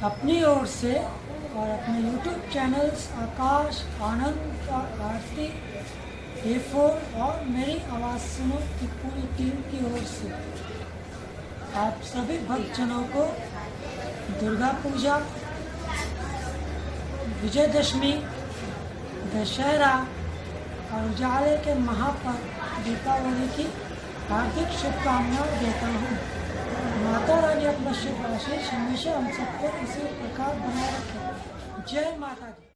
अपनी ओर से और अपने YouTube चैनल्स आकाश, आनंद और आरती A4 और मेरी आवाज़ सुनो की पूरी टीम की ओर से आप सभी भक्तजनों को दुर्गा पूजा, विजयदशमी, दशहरा और उजाले के महापर्व दीपावली की हार्दिक शुभकामनाएं देता हूँ। माता रानी अपना शुभ आशीष हमेशा हम सबको इसी प्रकार बनाए रखे। जय माता दी।